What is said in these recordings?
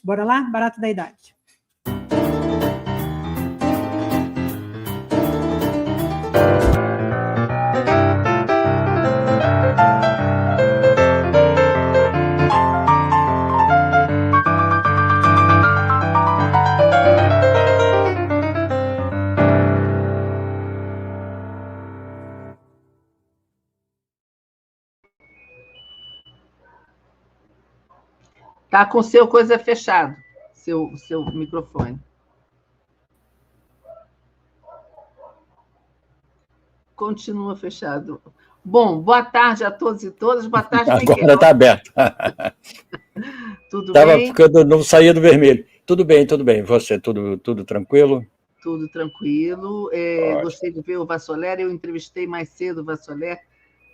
Bora lá? Barato da idade. Tá com o seu coisa fechado, seu microfone. Continua fechado. Bom, boa tarde a todos e todas. Boa tarde, Miguel. Agora está aberto. Tudo Tava bem? ficando, não saía do vermelho. Tudo bem, tudo bem. Você, tudo tranquilo? Tudo tranquilo. Gostei de ver o Vassoler. Eu entrevistei mais cedo o Vassoler.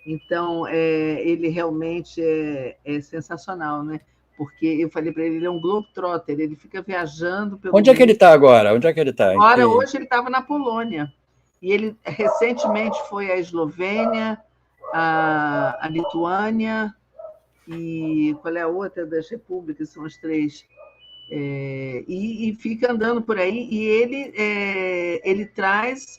Então, ele realmente é sensacional, né? Porque eu falei para ele é um globetrotter, ele fica viajando pelo Onde é que ele está agora? Onde é que ele está? Agora, hoje ele estava na Polônia. E ele recentemente foi à Eslovênia, à Lituânia, e qual é a outra das repúblicas? São as três. E fica andando por aí, e ele traz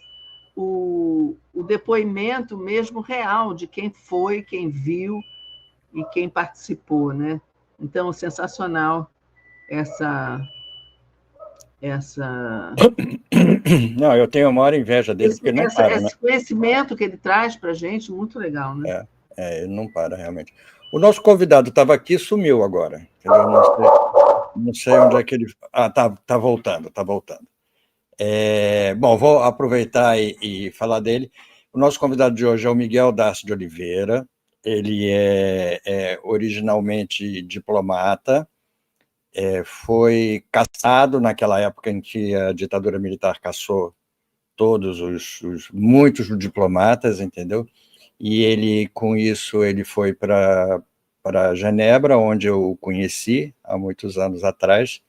o depoimento mesmo real de quem foi, quem viu e quem participou, né? Então, sensacional essa... Não, eu tenho a maior inveja dele, porque ele não para, né? Esse conhecimento que ele traz para a gente, muito legal, né? Ele não para, realmente. O nosso convidado estava aqui e sumiu agora. Eu não sei onde é que ele... tá voltando, tá voltando. Bom, vou aproveitar e falar dele. O nosso convidado de hoje é o Miguel Darcy de Oliveira. Ele é originalmente diplomata, foi caçado naquela época em que a ditadura militar caçou muitos diplomatas, entendeu? E ele, com isso, ele foi para Genebra, onde eu o conheci há muitos anos atrás,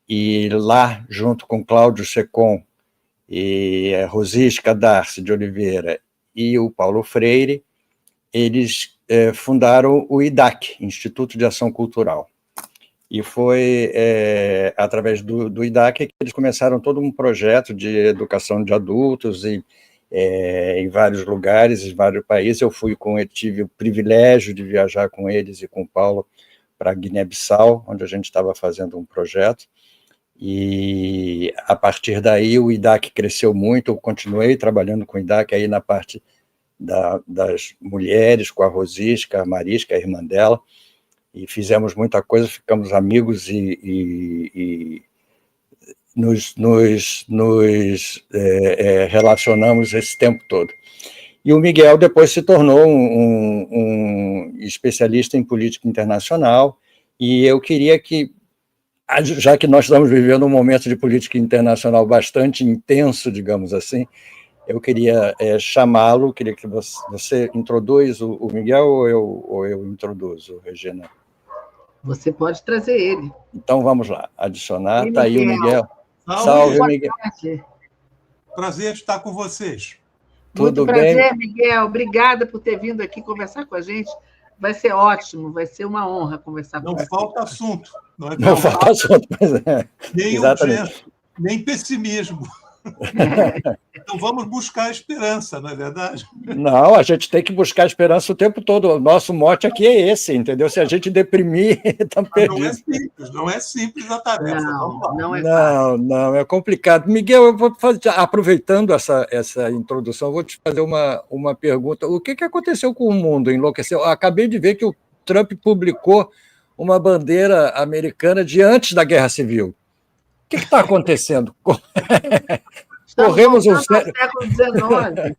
e lá, junto com Cláudio Secom e Rosisca Darcy de Oliveira e o Paulo Freire, eles fundaram o IDAC, Instituto de Ação Cultural. E foi através do IDAC que eles começaram todo um projeto de educação de adultos em vários lugares, em vários países. Eu tive o privilégio de viajar com eles e com o Paulo para Guiné-Bissau, onde a gente estava fazendo um projeto. E, a partir daí, o IDAC cresceu muito. Eu continuei trabalhando com o IDAC aí na parte das mulheres, com a Rosisca, a Marisca, a irmã dela, e fizemos muita coisa, ficamos amigos e nos relacionamos esse tempo todo. E o Miguel depois se tornou um especialista em política internacional, e eu queria que, já que nós estamos vivendo um momento de política internacional bastante intenso, digamos assim, eu queria chamá-lo, queria que você introduz o Miguel ou eu introduzo, Regina? Você pode trazer ele. Então, vamos lá, adicionar. Está aí o Miguel. Salve, Miguel. Prazer estar com vocês. Muito prazer, Miguel. Obrigada por ter vindo aqui conversar com a gente. Vai ser ótimo, vai ser uma honra conversar com você. Não falta assunto. Não falta assunto, mas nem urgência, nem pessimismo. Então vamos buscar esperança, não é verdade? Não, a gente tem que buscar esperança o tempo todo. O nosso mote aqui é esse, entendeu? Se a gente deprimir, estamos perdidos. Não é simples a tarefa. Não, é complicado. Miguel, eu vou aproveitando essa introdução, vou te fazer uma pergunta. O que aconteceu com o mundo? Enlouqueceu? Acabei de ver que o Trump publicou uma bandeira americana de antes da Guerra Civil. O que está acontecendo? Corremos ao século XIX.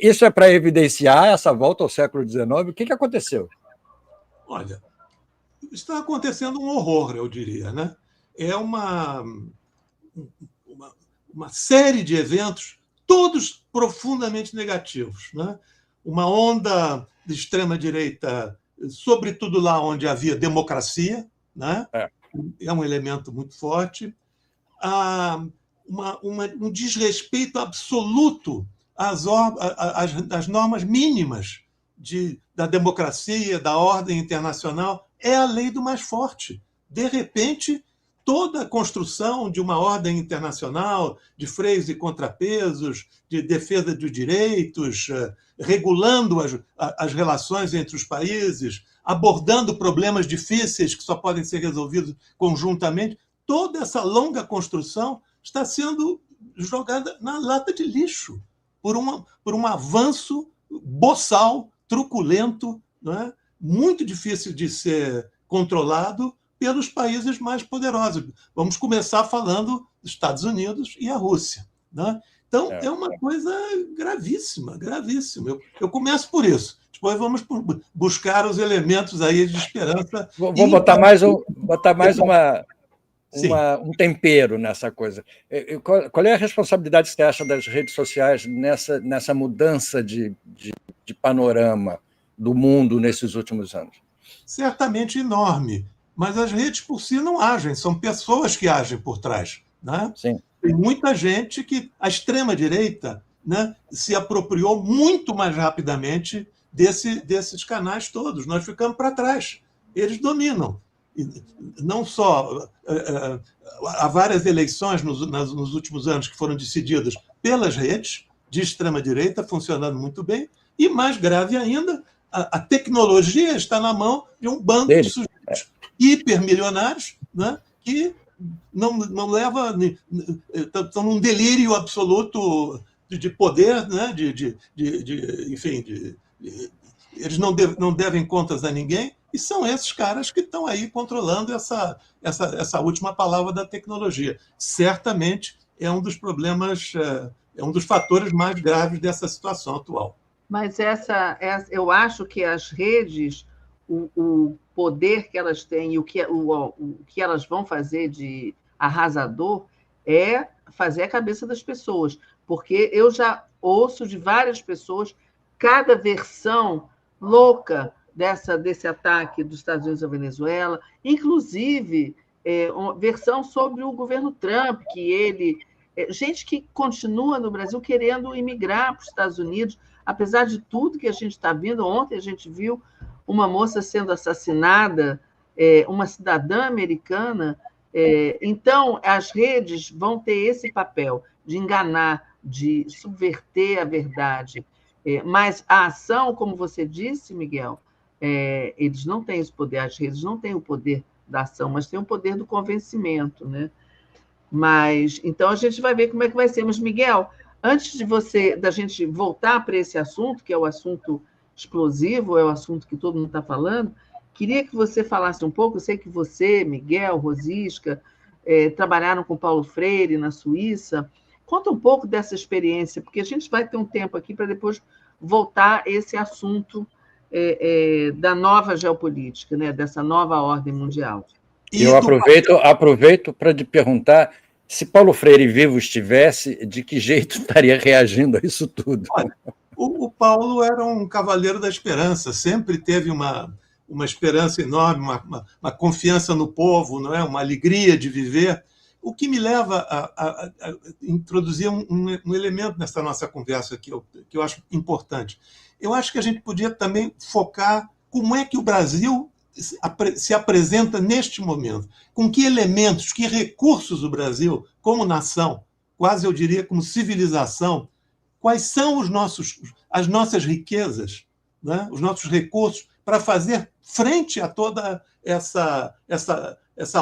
Isso é para evidenciar essa volta ao século XIX? O que aconteceu? Olha, está acontecendo um horror, eu diria, né? É uma série de eventos, todos profundamente negativos, né? Uma onda de extrema-direita, sobretudo lá onde havia democracia, né? É um elemento muito forte. Um desrespeito absoluto às normas mínimas da democracia, da ordem internacional. É a lei do mais forte. de repente, toda a construção de uma ordem internacional, de freios e contrapesos, de defesa de direitos, regulando as relações entre os países, abordando problemas difíceis que só podem ser resolvidos conjuntamente, toda essa longa construção está sendo jogada na lata de lixo por um avanço boçal, truculento, não é? Muito difícil de ser controlado pelos países mais poderosos. Vamos começar falando dos Estados Unidos e a Rússia. Né? Então, é uma coisa gravíssima, gravíssima. Eu começo por isso. Depois vamos buscar os elementos aí de esperança. Vou botar mais um tempero nessa coisa. Qual é a responsabilidade que você acha das redes sociais nessa mudança de panorama do mundo nesses últimos anos? Certamente enorme, mas as redes por si não agem, são pessoas que agem por trás. Né? Sim. Tem muita gente que a extrema-direita, né, se apropriou muito mais rapidamente desses canais todos. Nós ficamos para trás. Eles dominam. Não só há várias eleições nos últimos anos que foram decididas pelas redes de extrema-direita, funcionando muito bem, e mais grave ainda, a tecnologia está na mão de um bando de sujeitos hipermilionários, né, que não leva, estão num delírio absoluto de poder, né, enfim, eles não devem contas a ninguém, e são esses caras que estão aí controlando essa última palavra da tecnologia. Certamente é um dos problemas, é um dos fatores mais graves dessa situação atual. Mas eu acho que as redes, o poder que elas têm e o que elas vão fazer de arrasador é fazer a cabeça das pessoas. Porque eu já ouço de várias pessoas cada versão louca desse ataque dos Estados Unidos à Venezuela, inclusive uma versão sobre o governo Trump, que gente que continua no Brasil querendo imigrar para os Estados Unidos, apesar de tudo que a gente está vendo. Ontem a gente viu uma moça sendo assassinada, uma cidadã americana. Então, as redes vão ter esse papel de enganar, de subverter a verdade. Mas a ação, como você disse, Miguel, eles não têm esse poder, as redes não têm o poder da ação, mas têm o poder do convencimento, né? Mas, então, a gente vai ver como é que vai ser. Mas, Miguel, antes da gente voltar para esse assunto, que é o assunto explosivo, é o assunto que todo mundo está falando, queria que você falasse um pouco. Eu sei que você, Miguel, Rosisca, trabalharam com Paulo Freire na Suíça. Conta um pouco dessa experiência, porque a gente vai ter um tempo aqui para depois voltar a esse assunto da nova geopolítica, né, dessa nova ordem mundial. Eu aproveito para te perguntar, se Paulo Freire vivo estivesse, de que jeito estaria reagindo a isso tudo? Olha, o Paulo era um cavaleiro da esperança, sempre teve uma esperança enorme, uma confiança no povo, não é? Uma alegria de viver, o que me leva a introduzir um elemento nessa nossa conversa que eu acho importante. Eu acho que a gente podia também focar como é que o Brasil se apresenta neste momento, com que elementos, que recursos o Brasil, como nação, quase eu diria como civilização, quais são as nossas riquezas, né? Os nossos recursos para fazer frente a toda essa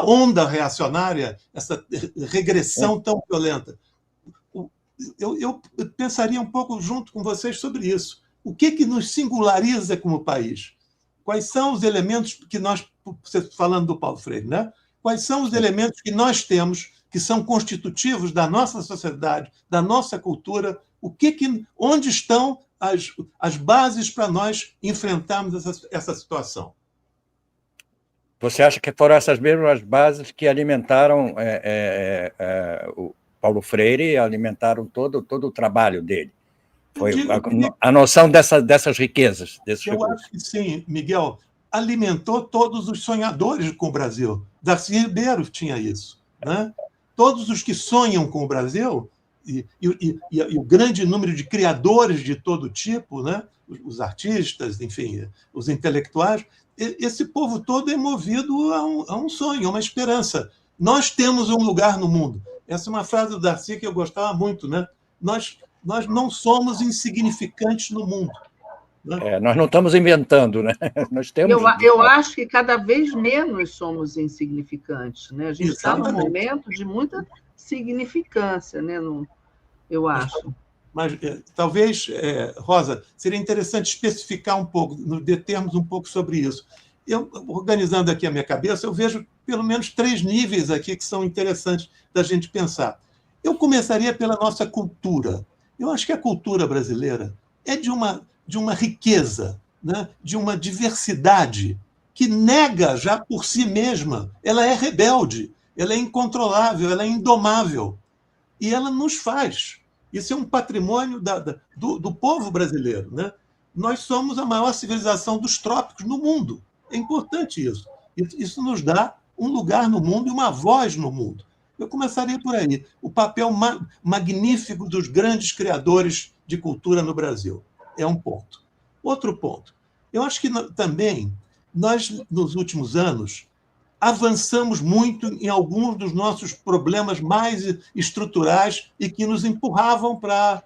onda reacionária, essa regressão tão violenta. Eu pensaria um pouco junto com vocês sobre isso. O que nos singulariza como país? Quais são os elementos que nós, falando do Paulo Freire, né? Quais são os elementos que nós temos que são constitutivos da nossa sociedade, da nossa cultura? Onde estão as bases para nós enfrentarmos essa situação? Você acha que foram essas mesmas bases que alimentaram o Paulo Freire e alimentaram todo o trabalho dele? Foi a noção dessas riquezas, desses recursos. Eu acho que sim, Miguel. Alimentou todos os sonhadores com o Brasil. Darcy Ribeiro tinha isso. Né? Todos os que sonham com o Brasil, e o grande número de criadores de todo tipo, né? Os artistas, enfim, os intelectuais, esse povo todo é movido a um sonho, a uma esperança. Nós temos um lugar no mundo. Essa é uma frase do Darcy que eu gostava muito, né? Nós não somos insignificantes no mundo. Né? Nós não estamos inventando, né? Nós temos... Eu acho que cada vez menos somos insignificantes, né? A gente está num momento de muita significância, né? Eu acho. Mas talvez, Rosa, seria interessante especificar um pouco, nos determos um pouco sobre isso. Eu, organizando aqui a minha cabeça, eu vejo pelo menos 3 níveis aqui que são interessantes da gente pensar. Eu começaria pela nossa cultura. Eu acho que a cultura brasileira é de uma riqueza, né? De uma diversidade que nega já por si mesma. Ela é rebelde, ela é incontrolável, ela é indomável. E ela nos faz. Isso é um patrimônio do povo brasileiro. Né? Nós somos a maior civilização dos trópicos no mundo. É importante isso. Isso nos dá um lugar no mundo e uma voz no mundo. Eu começaria por aí. O papel magnífico dos grandes criadores de cultura no Brasil. É um ponto. Outro ponto. Eu acho que também nós, nos últimos anos, avançamos muito em alguns dos nossos problemas mais estruturais e que nos empurravam para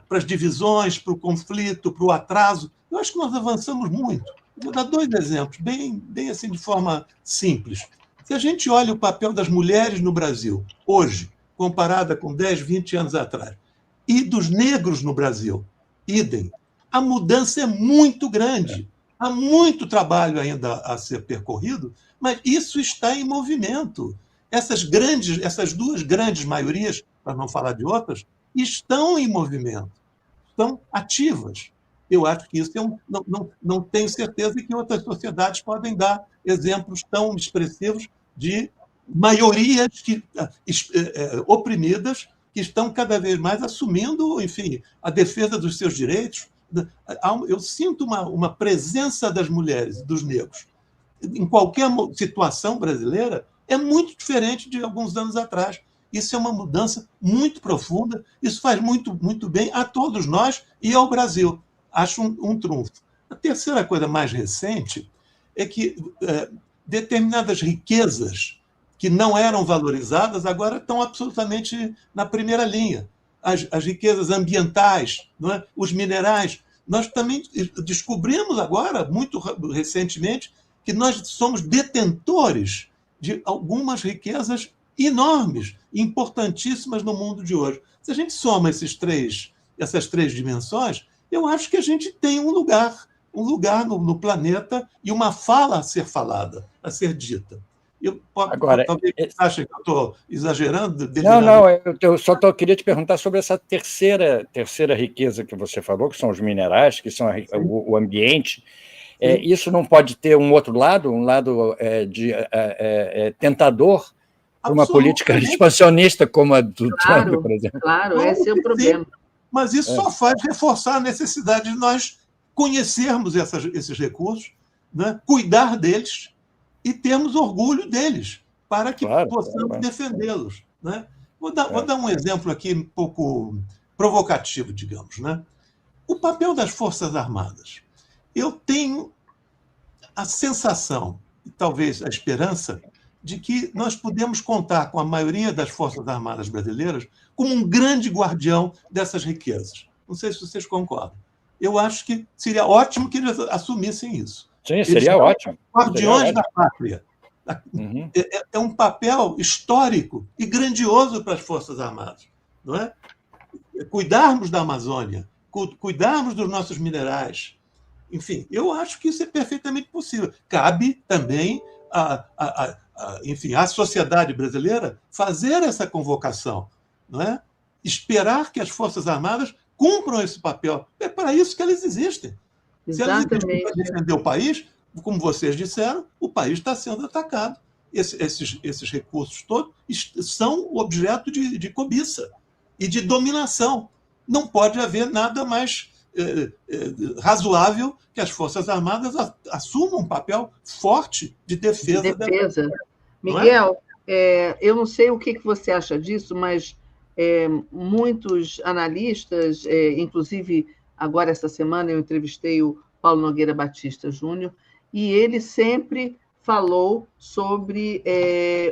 as divisões, para o conflito, para o atraso. Eu acho que nós avançamos muito. Vou dar 2 exemplos, bem assim, de forma simples. Se a gente olha o papel das mulheres no Brasil, hoje, comparada com 10, 20 anos atrás, e dos negros no Brasil, idem, a mudança é muito grande. Há muito trabalho ainda a ser percorrido, mas isso está em movimento. Essas 2 grandes maiorias, para não falar de outras, estão em movimento, estão ativas. Eu acho que isso não tenho certeza que outras sociedades podem dar exemplos tão expressivos de maiorias oprimidas que estão cada vez mais assumindo, enfim, a defesa dos seus direitos. Eu sinto uma presença das mulheres e dos negros em qualquer situação brasileira é muito diferente de alguns anos atrás. Isso é uma mudança muito profunda, isso faz muito, muito bem a todos nós e ao Brasil. Acho um trunfo. A terceira coisa mais recente é que determinadas riquezas que não eram valorizadas agora estão absolutamente na primeira linha. As riquezas ambientais, não é? Os minerais. Nós também descobrimos agora, muito recentemente, que nós somos detentores de algumas riquezas enormes, importantíssimas no mundo de hoje. Se a gente soma essas três dimensões, eu acho que a gente tem um lugar no planeta e uma fala a ser falada, a ser dita. Agora, talvez ache que eu estou exagerando? Não, eu só queria te perguntar sobre essa terceira riqueza que você falou, que são os minerais, que são o ambiente. Isso não pode ter um outro lado, um lado tentador para uma política expansionista como a do Trump, por exemplo? Claro, esse é o problema. Mas isso só faz reforçar a necessidade de nós conhecermos esses recursos, né? Cuidar deles e termos orgulho deles, para que possamos defendê-los. Né? Vou dar um exemplo aqui um pouco provocativo, digamos. Né? O papel das Forças Armadas. Eu tenho a sensação, e talvez a esperança, de que nós podemos contar com a maioria das Forças Armadas brasileiras como um grande guardião dessas riquezas. Não sei se vocês concordam. Eu acho que seria ótimo que eles assumissem isso. Sim, seria ótimo. Guardiões da pátria. Uhum. É um papel histórico e grandioso para as Forças Armadas. Não é? Cuidarmos da Amazônia, cuidarmos dos nossos minerais. Enfim, eu acho que isso é perfeitamente possível. Cabe também à sociedade brasileira fazer essa convocação. Não é? Esperar que as Forças Armadas cumpram esse papel. É para isso que elas existem. Exatamente. Se elas existem para defender o país, como vocês disseram, o país está sendo atacado. Esses recursos todos são objeto de cobiça e de dominação. Não pode haver nada mais razoável que as Forças Armadas assumam um papel forte de defesa. Miguel, eu não sei o que você acha disso, mas muitos analistas, inclusive agora essa semana eu entrevistei o Paulo Nogueira Batista Júnior, e ele sempre falou sobre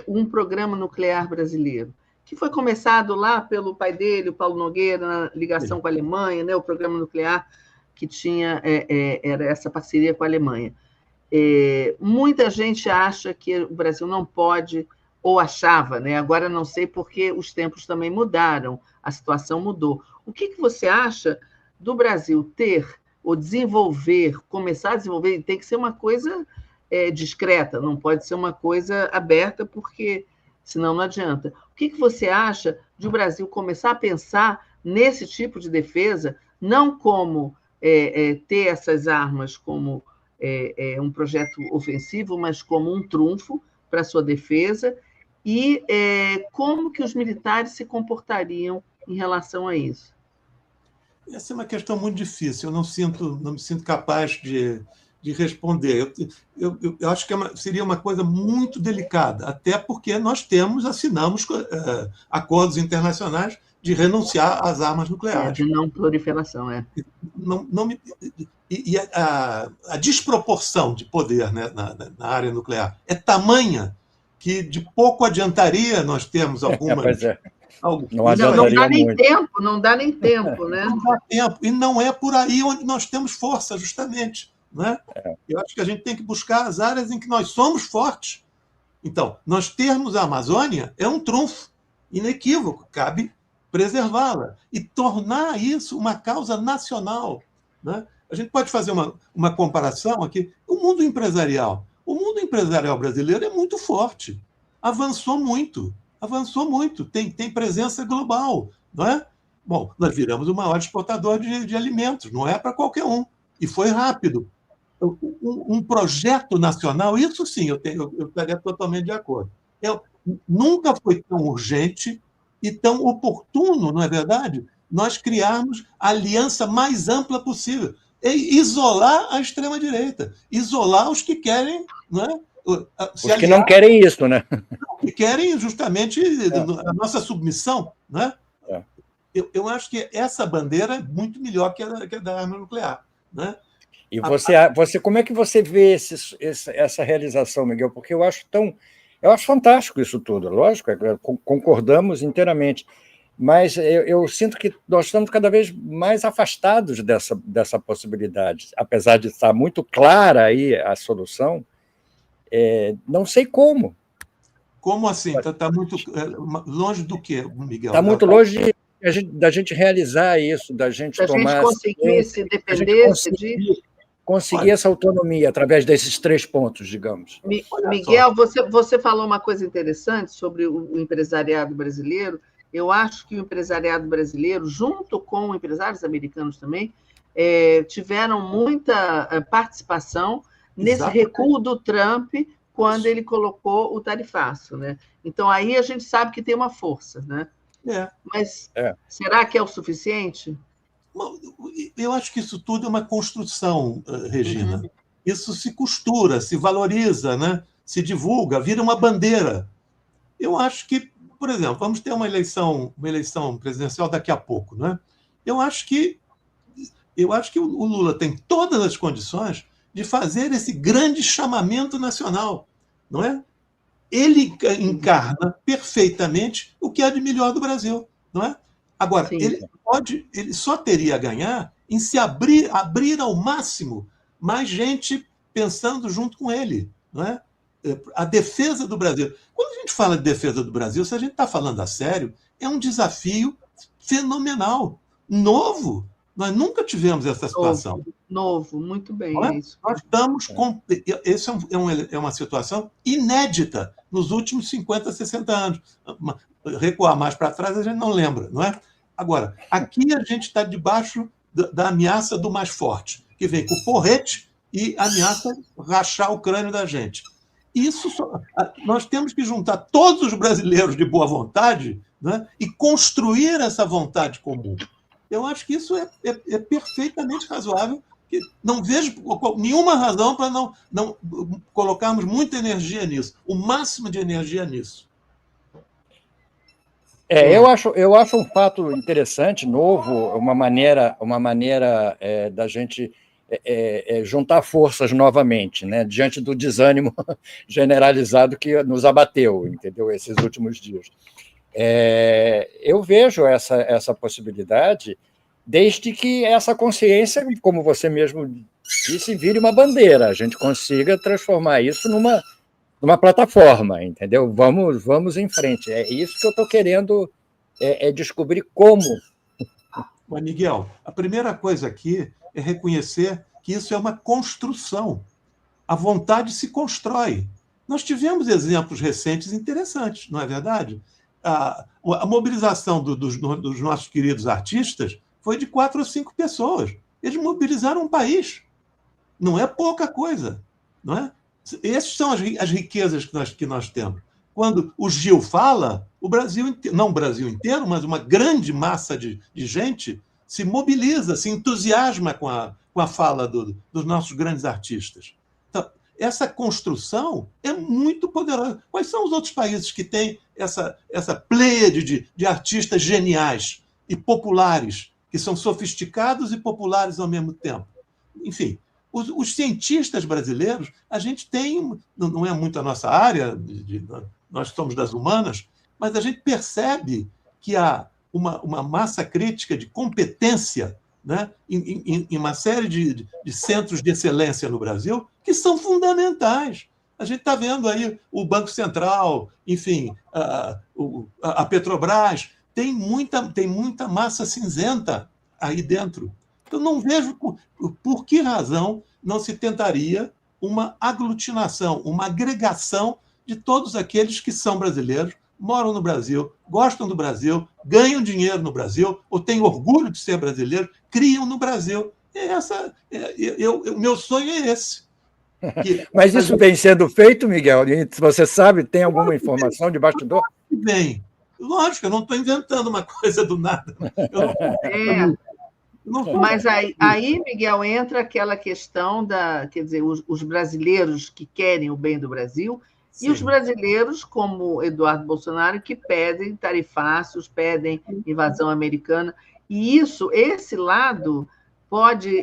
um programa nuclear brasileiro, que foi começado lá pelo pai dele, o Paulo Nogueira, na ligação com a Alemanha, né, o programa nuclear que tinha era essa parceria com a Alemanha. Muita gente acha que o Brasil não pode, ou achava, né? Agora não sei porque os tempos também mudaram, a situação mudou. O que você acha do Brasil ter ou desenvolver, começar a desenvolver? Tem que ser uma coisa discreta, não pode ser uma coisa aberta, porque senão não adianta. O que você acha de o Brasil começar a pensar nesse tipo de defesa, não como ter essas armas como um projeto ofensivo, mas como um trunfo para a sua defesa, e como que os militares se comportariam em relação a isso? Essa é uma questão muito difícil, eu não me sinto capaz de responder. Eu acho que seria uma coisa muito delicada, até porque nós assinamos acordos internacionais de renunciar às armas nucleares. De não proliferação, E a desproporção de poder, né, na área nuclear é tamanha que de pouco adiantaria nós termos algumas... Não dá nem tempo, né? Não dá tempo, e não é por aí onde nós temos força, justamente. Né? Eu acho que a gente tem que buscar as áreas em que nós somos fortes. Então, nós termos a Amazônia é um trunfo inequívoco, cabe preservá-la e tornar isso uma causa nacional. Né? A gente pode fazer uma comparação aqui. O mundo empresarial brasileiro é muito forte, avançou muito, tem presença global. Não é? Bom, nós viramos o maior exportador de alimentos, não é para qualquer um, e foi rápido. Um projeto nacional, isso sim, eu estaria totalmente de acordo. Nunca foi tão urgente e tão oportuno, não é verdade? Nós criarmos a aliança mais ampla possível. E isolar a extrema-direita, isolar os que querem... Não é? Os que não querem isso, né? Que querem justamente a nossa submissão. Né? Eu acho que essa bandeira é muito melhor que a da arma nuclear. Né? E você, como é que você vê essa realização, Miguel? Porque eu acho fantástico isso tudo, lógico, concordamos inteiramente, mas eu sinto que nós estamos cada vez mais afastados dessa possibilidade, apesar de estar muito clara aí a solução, não sei como. Como assim? Está muito longe do quê, Miguel? Está muito longe da gente realizar isso, da gente tomar... Da gente conseguir se depender conseguir essa autonomia através desses 3 pontos, digamos. Miguel, você falou uma coisa interessante sobre o empresariado brasileiro. Eu acho que o empresariado brasileiro, junto com empresários americanos também, tiveram muita participação nesse recuo do Trump quando ele colocou o tarifaço. Né? Então, aí a gente sabe que tem uma força. Né? Mas será que é o suficiente? Eu acho que isso tudo é uma construção, Regina. Isso se costura, se valoriza, né? Se divulga, vira uma bandeira. Eu acho que, por exemplo, vamos ter uma eleição presidencial daqui a pouco. Né? Eu acho que o Lula tem todas as condições de fazer esse grande chamamento nacional. Não é? Ele encarna perfeitamente o que há de melhor do Brasil. Não é? Agora, ele só teria a ganhar em se abrir ao máximo mais gente pensando junto com ele. Não é? A defesa do Brasil. Quando a gente fala de defesa do Brasil, se a gente está falando a sério, é um desafio fenomenal, novo. Nós nunca tivemos essa situação. Novo, muito bem. É? Isso. Nós estamos Essa é uma situação inédita nos últimos 50, 60 anos. Recuar mais para trás, a gente não lembra, não é? Agora, aqui a gente está debaixo da ameaça do mais forte, que vem com o porrete e ameaça rachar o crânio da gente. Nós temos que juntar todos os brasileiros de boa vontade, né, e construir essa vontade comum. Eu acho que isso é perfeitamente razoável. Não vejo nenhuma razão para não colocarmos muita energia nisso, o máximo de energia nisso. Eu acho um fato interessante, novo, uma maneira da gente juntar forças novamente, né, diante do desânimo generalizado que nos abateu, entendeu, esses últimos dias. Eu vejo essa possibilidade, desde que essa consciência, como você mesmo disse, vire uma bandeira, a gente consiga transformar isso numa plataforma, entendeu? Vamos em frente. É isso que eu estou querendo descobrir como. Mas, Miguel, a primeira coisa aqui é reconhecer que isso é uma construção. A vontade se constrói. Nós tivemos exemplos recentes interessantes, não é verdade? A mobilização dos nossos queridos artistas foi de 4 ou 5 pessoas. Eles mobilizaram um país. Não é pouca coisa, não é? Essas são as riquezas que nós temos. Quando o Gil fala, o Brasil inteiro, não o Brasil inteiro, mas uma grande massa de gente se mobiliza, se entusiasma com a fala dos nossos grandes artistas. Então, essa construção é muito poderosa. Quais são os outros países que têm essa pleiade de artistas geniais e populares, que são sofisticados e populares ao mesmo tempo? Enfim, os cientistas brasileiros, a gente tem, não é muito a nossa área, nós somos das humanas, mas a gente percebe que há uma massa crítica de competência, né, em uma série de centros de excelência no Brasil que são fundamentais. A gente está vendo aí o Banco Central, enfim, a Petrobras, tem muita massa cinzenta aí dentro. Eu não vejo por que razão não se tentaria uma aglutinação, uma agregação de todos aqueles que são brasileiros, moram no Brasil, gostam do Brasil, ganham dinheiro no Brasil, ou têm orgulho de ser brasileiro, criam no Brasil. O meu sonho é esse. Mas isso vem sendo feito, Miguel? Se você sabe, tem alguma informação de bastidor? Bem, lógico, eu não estou inventando uma coisa do nada. Mas aí, Miguel, entra aquela questão quer dizer, os brasileiros que querem o bem do Brasil. Sim. E os brasileiros, como Eduardo Bolsonaro, que pedem tarifácios, pedem invasão americana. E esse lado pode...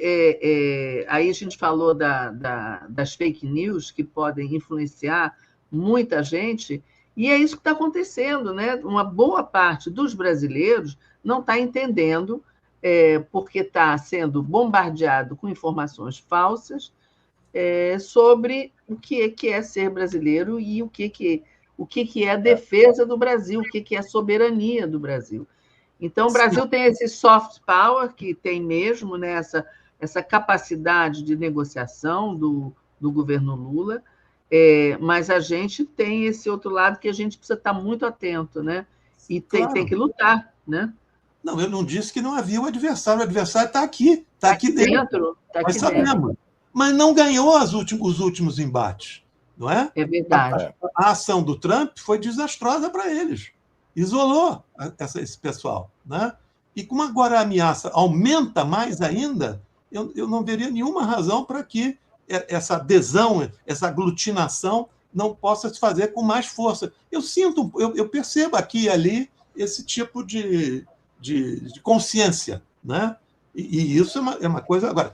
aí a gente falou das fake news, que podem influenciar muita gente, e é isso que está acontecendo, né? Uma boa parte dos brasileiros não está entendendo, porque está sendo bombardeado com informações falsas, sobre o que é ser brasileiro e o que é a defesa do Brasil, o que é a soberania do Brasil. Então, o Brasil tem esse soft power, que tem mesmo, né, essa capacidade de negociação do governo Lula, mas a gente tem esse outro lado que a gente precisa estar muito atento, né? E tem que lutar, né? Não, eu não disse que não havia o adversário está aqui, está aqui dentro. Nós sabemos. Mas não ganhou os últimos embates, não é? É verdade. A ação do Trump foi desastrosa para eles. Isolou esse pessoal, né? E como agora a ameaça aumenta mais ainda, eu não veria nenhuma razão para que essa adesão, essa aglutinação não possa se fazer com mais força. Eu percebo aqui e ali esse tipo de consciência, né? E isso é uma coisa... Agora,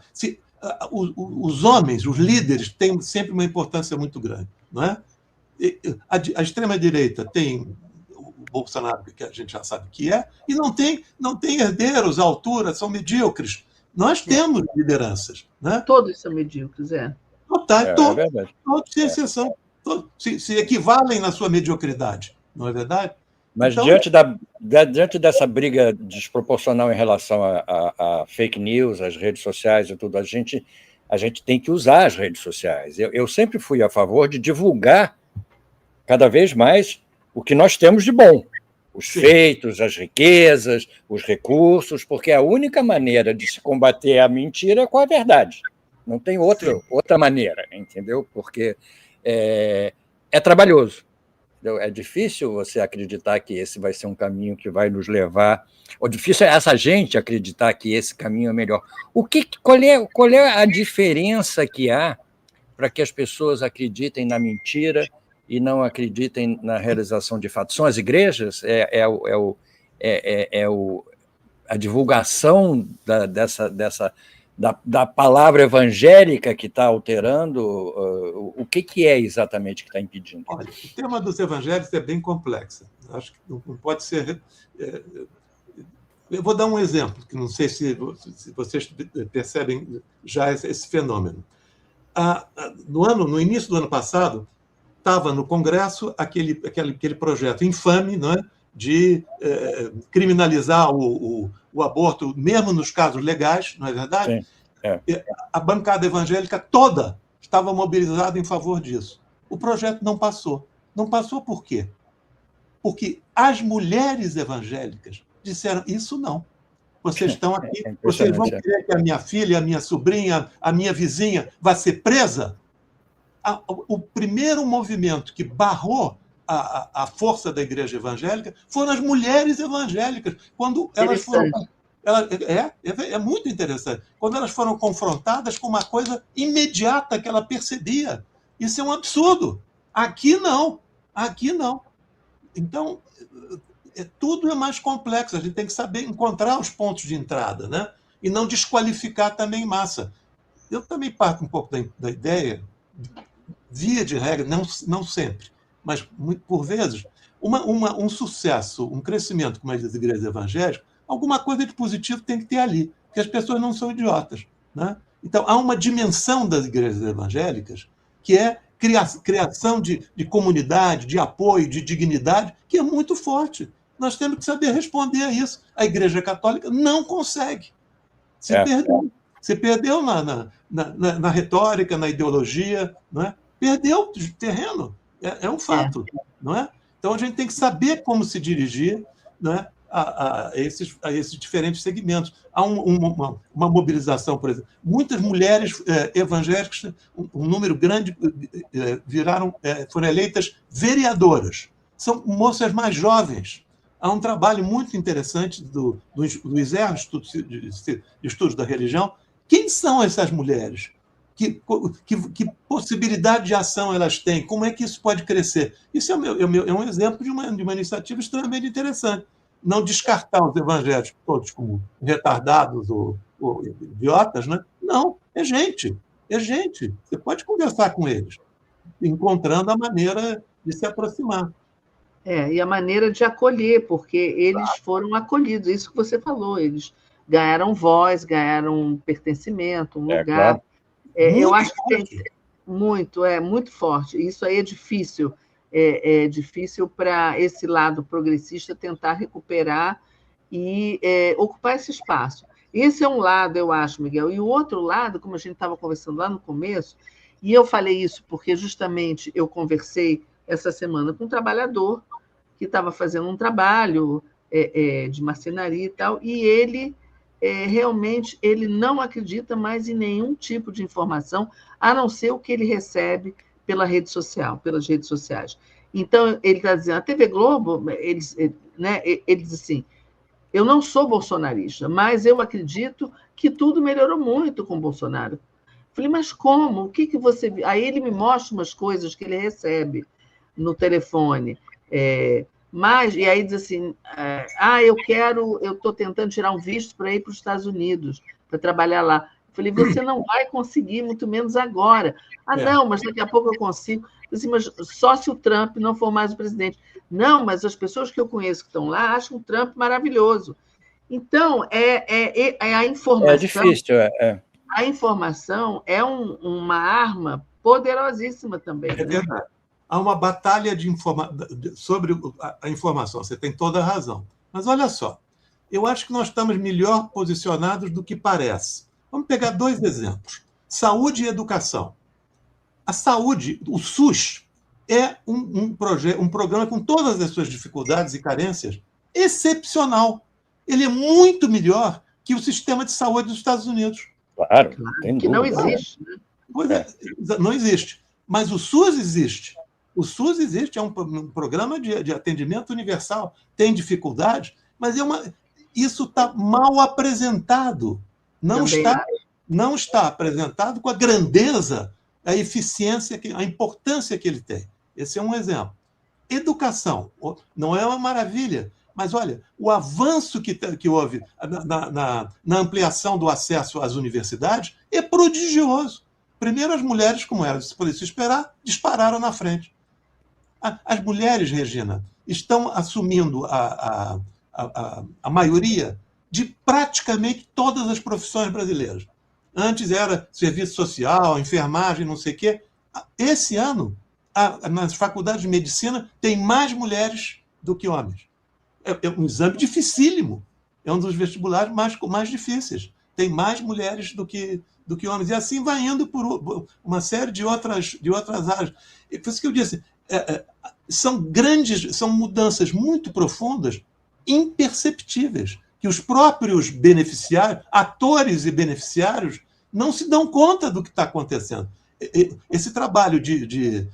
os homens, os líderes, têm sempre uma importância muito grande, não é? A extrema-direita tem o Bolsonaro, que a gente já sabe que e não tem herdeiros à altura, são medíocres. Nós temos lideranças, né? Todos são medíocres, Todos, sem exceção. Todos se equivalem na sua mediocridade, não é verdade? Mas então, diante dessa briga desproporcional em relação a fake news, às redes sociais e tudo, a gente tem que usar as redes sociais. Eu sempre fui a favor de divulgar cada vez mais o que nós temos de bom, os feitos, as riquezas, os recursos, porque a única maneira de se combater a mentira é com a verdade. Não tem outra maneira, entendeu? Porque é trabalhoso. É difícil você acreditar que esse vai ser um caminho que vai nos levar... O difícil é essa gente acreditar que esse caminho é melhor. Qual é a diferença que há para que as pessoas acreditem na mentira e não acreditem na realização de fatos? São as igrejas? A divulgação da palavra evangélica que está alterando? O que é exatamente que está impedindo? Olha, o tema dos evangélicos é bem complexo. Acho que não pode ser... Eu vou dar um exemplo, que não sei se vocês percebem já esse fenômeno. No início do ano passado, estava no Congresso aquele projeto infame, não é, de criminalizar o aborto, mesmo nos casos legais, não é verdade? Sim, é. A bancada evangélica toda estava mobilizada em favor disso. O projeto não passou. Não passou por quê? Porque as mulheres evangélicas disseram, isso não. Vocês estão aqui, vocês vão querer que a minha filha, a minha sobrinha, a minha vizinha vá ser presa? O primeiro movimento que barrou a força da igreja evangélica foram as mulheres evangélicas, quando elas foram... É muito interessante. Quando elas foram confrontadas com uma coisa imediata que ela percebia. Isso é um absurdo. Aqui não. Aqui não. Então, tudo é mais complexo. A gente tem que saber encontrar os pontos de entrada, né? E não desqualificar também massa. Eu também parto um pouco da ideia, via de regra, não sempre, mas por vezes, um sucesso, um crescimento, como as igrejas evangélicas, alguma coisa de positivo tem que ter ali, porque as pessoas não são idiotas, né? Então, há uma dimensão das igrejas evangélicas que é criação de comunidade, de apoio, de dignidade, que é muito forte. Nós temos que saber responder a isso. A Igreja Católica não consegue. Perdeu. Se perdeu na retórica, na ideologia, não é? Perdeu terreno. É um fato. Não é? Então, a gente tem que saber como se dirigir, não é? A esses diferentes segmentos. Há uma mobilização, por exemplo. Muitas mulheres evangélicas, um número grande, foram eleitas vereadoras. São moças mais jovens. Há um trabalho muito interessante do ISER, Instituto de Estudos da Religião. Quem são essas mulheres? Que possibilidade de ação elas têm? Como é que isso pode crescer? Isso é um exemplo de uma iniciativa extremamente interessante. Não descartar os evangélicos todos como retardados ou idiotas, né? Não, é gente. É gente. Você pode conversar com eles, encontrando a maneira de se aproximar. E a maneira de acolher, porque eles foram acolhidos, isso que você falou, eles ganharam voz, ganharam pertencimento, um lugar. Claro. Eu acho que tem muito forte. Isso aí é difícil. É difícil para esse lado progressista tentar recuperar e ocupar esse espaço. Esse é um lado, eu acho, Miguel. E o outro lado, como a gente estava conversando lá no começo, e eu falei isso porque justamente eu conversei essa semana com um trabalhador que estava fazendo um trabalho de marcenaria e tal, e ele realmente ele não acredita mais em nenhum tipo de informação, a não ser o que ele recebe pela rede social, pelas redes sociais. Então, ele está dizendo, a TV Globo, ele diz assim, eu não sou bolsonarista, mas eu acredito que tudo melhorou muito com o Bolsonaro. Falei, mas como? O que você viu? Aí ele me mostra umas coisas que ele recebe no telefone. E aí diz assim, eu estou tentando tirar um visto para ir para os Estados Unidos, para trabalhar lá. Falei, você não vai conseguir, muito menos agora. Não, mas daqui a pouco eu consigo. Assim, mas só se o Trump não for mais o presidente. Não, mas as pessoas que eu conheço que estão lá acham o Trump maravilhoso. Então, a informação... É difícil, A informação é uma arma poderosíssima também. É verdade. Há uma batalha sobre a informação. Você tem toda a razão. Mas olha só, eu acho que nós estamos melhor posicionados do que parece. Vamos pegar 2 exemplos. Saúde e educação. A saúde, o SUS, é um programa com todas as suas dificuldades e carências excepcional. Ele é muito melhor que o sistema de saúde dos Estados Unidos. Claro, que não existe. Né? Não existe. Mas o SUS existe. O SUS existe, é um programa de atendimento universal. Tem dificuldades, mas isso está mal apresentado. Não está apresentado com a grandeza, a eficiência, a importância que ele tem. Esse é um exemplo. Educação não é uma maravilha, Mas, olha, o avanço que houve na ampliação do acesso às universidades é prodigioso. Primeiro, as mulheres, como era de se esperar, dispararam na frente. As mulheres, Regina, estão assumindo a maioria de praticamente todas as profissões brasileiras. Antes era serviço social, enfermagem, não sei o quê. Esse ano, nas faculdades de medicina, tem mais mulheres do que homens. É um exame dificílimo. É um dos vestibulares mais difíceis. Tem mais mulheres do que homens. E assim vai indo por uma série de outras áreas. Por isso que eu disse, são mudanças muito profundas, imperceptíveis, que os próprios beneficiários, atores e beneficiários, não se dão conta do que está acontecendo. Esse trabalho de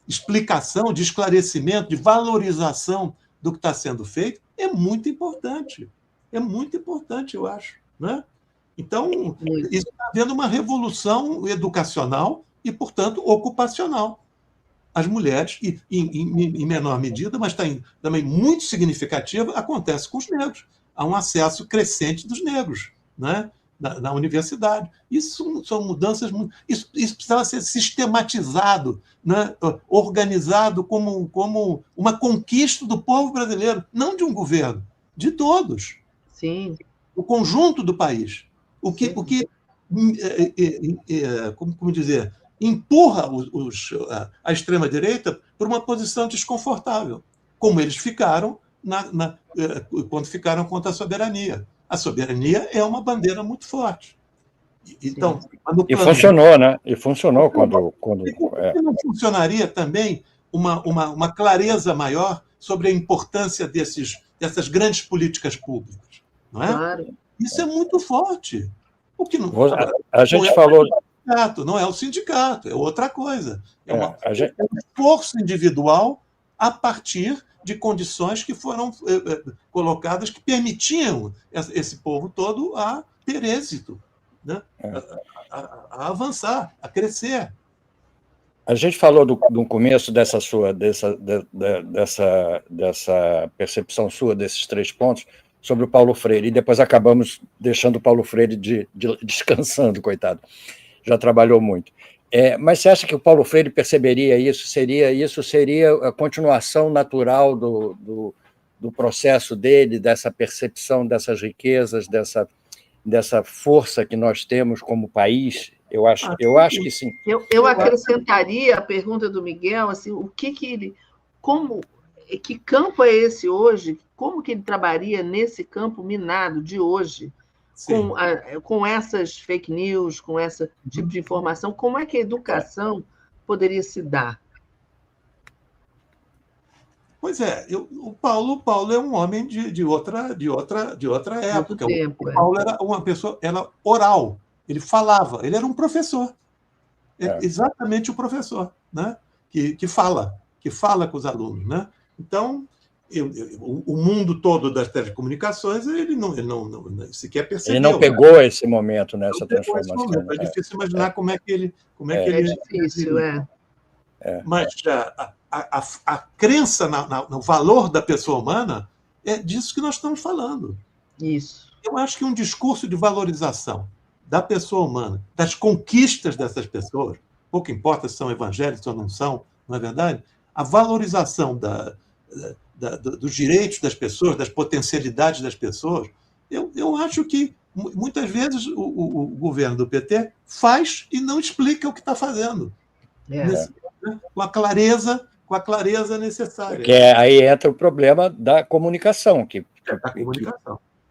explicação, de esclarecimento, de valorização do que está sendo feito é muito importante. É muito importante, eu acho. Né? Então, isso está havendo uma revolução educacional e, portanto, ocupacional. As mulheres, e em menor medida, mas também muito significativa, acontece com os negros. Há um acesso crescente dos negros, né? na universidade. Isso são mudanças... Isso precisava ser sistematizado, né? Organizado como uma conquista do povo brasileiro, não de um governo, de todos. Sim. O conjunto do país. O que como dizer, empurra a extrema-direita para uma posição desconfortável, como eles ficaram quando ficaram contra a soberania. A soberania é uma bandeira muito forte. Então, e funcionou, né? E funcionou quando não funcionaria também uma clareza maior sobre a importância dessas grandes políticas públicas, não é? Claro. Isso é muito forte. O que não, a gente falou... Não é o sindicato, é outra coisa. É um esforço individual a partir de condições que foram colocadas que permitiam esse povo todo a ter êxito, né? A avançar, a crescer. A gente falou no começo dessa percepção sua desses 3 pontos sobre o Paulo Freire, e depois acabamos deixando o Paulo Freire descansando, coitado. Já trabalhou muito. Mas você acha que o Paulo Freire perceberia isso? Seria a continuação natural do processo dele, dessa percepção dessas riquezas, dessa força que nós temos como país? Eu acho que sim. Eu acrescentaria a pergunta do Miguel, assim, que campo é esse hoje? Como que ele trabalharia nesse campo minado de hoje? Com essas fake news, com esse tipo de informação, como é que a educação poderia se dar? Pois é, o Paulo é um homem de outra época. O Paulo era uma pessoa, era oral, ele falava, ele era um professor, exatamente o professor, né? que fala com os alunos, né? Então, o mundo todo das telecomunicações, ele não sequer percebeu. Ele não pegou esse momento nessa transformação. É difícil imaginar como é que ele... É difícil, Mas a crença no valor da pessoa humana é disso que nós estamos falando. Isso. Eu acho que um discurso de valorização da pessoa humana, das conquistas dessas pessoas, pouco importa se são evangélicos ou não são, não é verdade? A valorização dos direitos das pessoas, das potencialidades das pessoas, eu acho que muitas vezes o governo do PT faz e não explica o que está fazendo. Com a clareza necessária. Porque aí entra o problema da comunicação,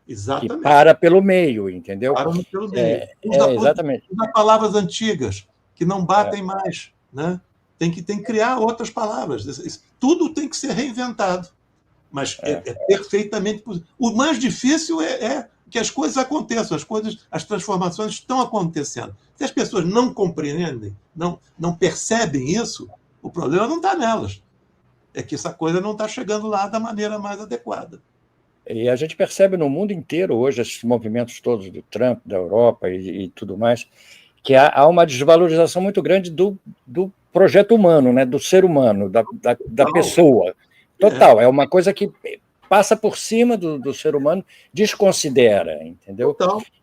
Exatamente. Que para pelo meio, entendeu? Para pelo meio. Exatamente. Usa palavras antigas que não batem mais, né? Tem que criar outras palavras. Tudo tem que ser reinventado. Mas é perfeitamente possível. O mais difícil é que as coisas aconteçam, as transformações estão acontecendo. Se as pessoas não compreendem, não percebem isso, o problema não está nelas. É que essa coisa não está chegando lá da maneira mais adequada. E a gente percebe no mundo inteiro hoje, esses movimentos todos do Trump, da Europa e tudo mais, que há uma desvalorização muito grande do projeto humano, né? Do ser humano, da pessoa. Total, é uma coisa que passa por cima do ser humano, desconsidera, entendeu?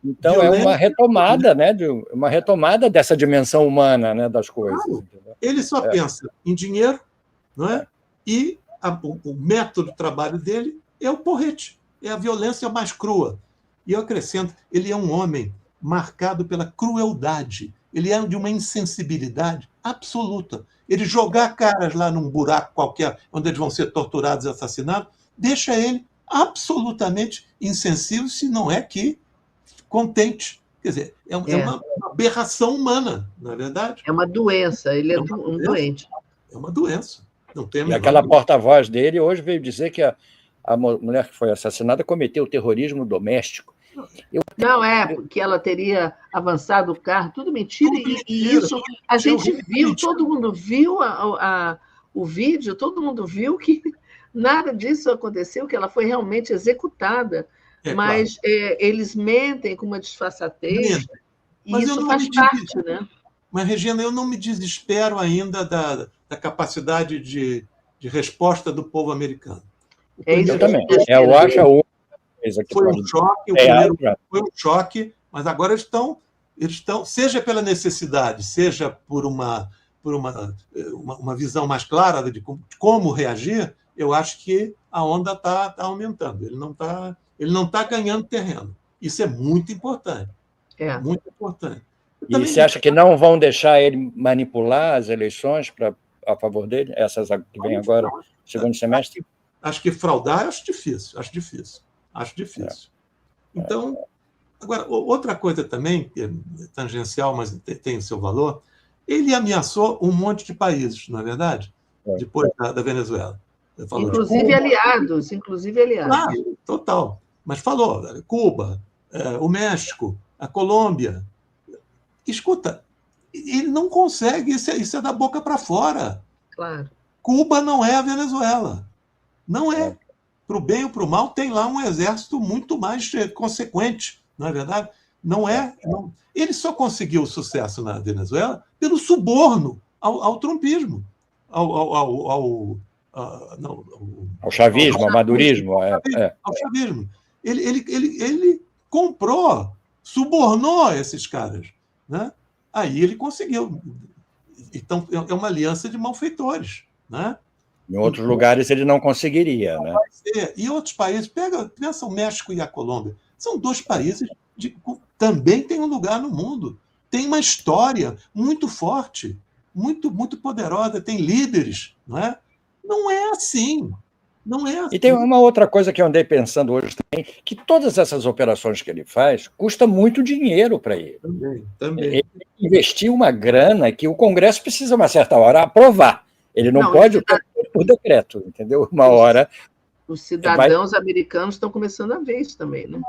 Então violência, é uma retomada, né, uma retomada dessa dimensão humana, né, das coisas. Claro. Ele só pensa em dinheiro, não é? E o método de trabalho dele é o porrete, é a violência mais crua. E eu acrescento, ele é um homem marcado pela crueldade, ele é de uma insensibilidade absoluta. Ele jogar caras lá num buraco qualquer, onde eles vão ser torturados e assassinados, deixa ele absolutamente insensível, se não é que contente. Quer dizer, é uma aberração humana, não é verdade? É uma doença, ele é um doente. É uma doença. Não tem e aquela porta-voz dele hoje veio dizer que a mulher que foi assassinada cometeu terrorismo doméstico. Não, porque ela teria avançado o carro, tudo mentira. E isso a gente viu, todo mundo viu o vídeo, todo mundo viu que nada disso aconteceu, que ela foi realmente executada. Mas claro. Eles mentem com uma disfarçatez, e isso faz parte, né? Mas, Regina, eu não me desespero ainda da capacidade de resposta do povo americano. Eu também. Eu acho a coisa que foi um choque, o primeiro foi um choque, mas agora eles estão, seja pela necessidade, seja por uma visão mais clara de como reagir, eu acho que a onda está aumentando. Ele não tá ganhando terreno. Isso é muito importante. Muito importante. E você acha que não vão deixar ele manipular as eleições a favor dele? Essas que vêm agora, segundo semestre? Acho que fraudar acho difícil. Então, agora, outra coisa também, que é tangencial, mas tem o seu valor, ele ameaçou um monte de países, não é verdade? Depois da Venezuela. Inclusive aliados. Claro, total. Mas falou, Cuba, o México, a Colômbia. Escuta, ele não consegue, isso é da boca para fora. Claro. Cuba não é a Venezuela. Não é. Para o bem ou para o mal, tem lá um exército muito mais consequente, não é verdade? Não é. Não. Ele só conseguiu sucesso na Venezuela pelo suborno ao trumpismo, ao chavismo, ao madurismo. Ao chavismo. Ele comprou, subornou esses caras. Né? Aí ele conseguiu. Então, é uma aliança de malfeitores. Né? Em outros lugares ele não conseguiria. Né? E outros países, pensa o México e a Colômbia, são dois países que também têm um lugar no mundo, tem uma história muito forte, muito, muito poderosa, tem líderes. Não é? Não é assim. Não é assim. E tem uma outra coisa que eu andei pensando hoje também, que todas essas operações que ele faz custa muito dinheiro para ele. Também. Ele investiu uma grana que o Congresso precisa, uma certa hora, aprovar. Ele não pode por decreto, entendeu? Uma hora... Os cidadãos americanos estão começando a ver isso também, né?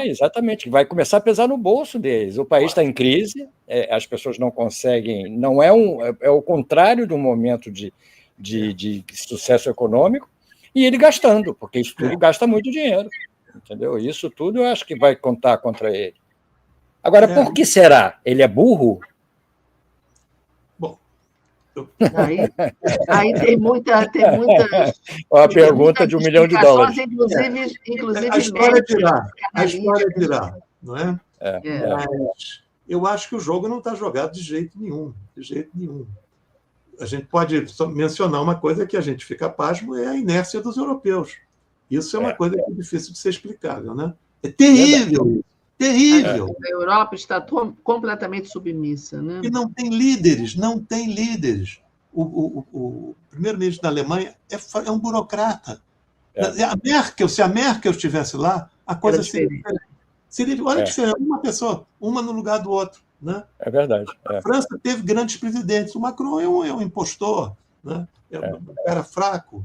Exatamente. Vai começar a pesar no bolso deles. O país está em crise, as pessoas não conseguem... Não é o contrário do momento de sucesso econômico, e ele gastando, porque isso tudo gasta muito dinheiro, entendeu? Isso tudo eu acho que vai contar contra ele. Agora, por que será? Ele é burro? Bom, aí tem muitas... Uma pergunta de $1 milhão. Inclusive a história dirá, não é? Mas eu acho que o jogo não está jogado de jeito nenhum. A gente pode mencionar uma coisa que a gente fica pasmo, é a inércia dos europeus. Isso é uma coisa que é difícil de ser explicável, né? É terrível. Terrível. A Europa está completamente submissa, né? E não tem líderes. O primeiro-ministro da Alemanha é um burocrata. Se a Merkel estivesse lá, a coisa seria diferente. Olha a diferença, uma pessoa, uma no lugar do outro. Né? É verdade. A França teve grandes presidentes. O Macron é um impostor, né? Um cara fraco.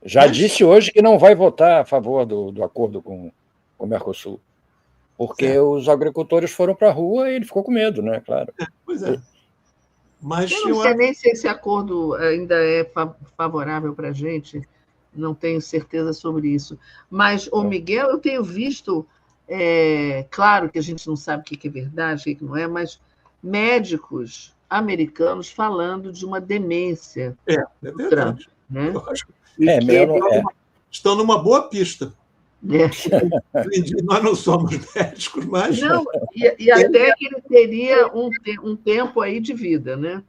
Já disse hoje que não vai votar a favor do acordo com o Mercosul, porque os agricultores foram para a rua e ele ficou com medo, né? Claro. Pois é. Mas eu não sei nem se esse acordo ainda é favorável para a gente, não tenho certeza sobre isso. Mas, Miguel, eu tenho visto... claro que a gente não sabe o que é verdade, o que não é, mas médicos americanos falando de uma demência. É verdade. Trump, né? estão numa boa pista. É. Nós não somos médicos, mas... Não, e até que ele teria um tempo aí de vida, né?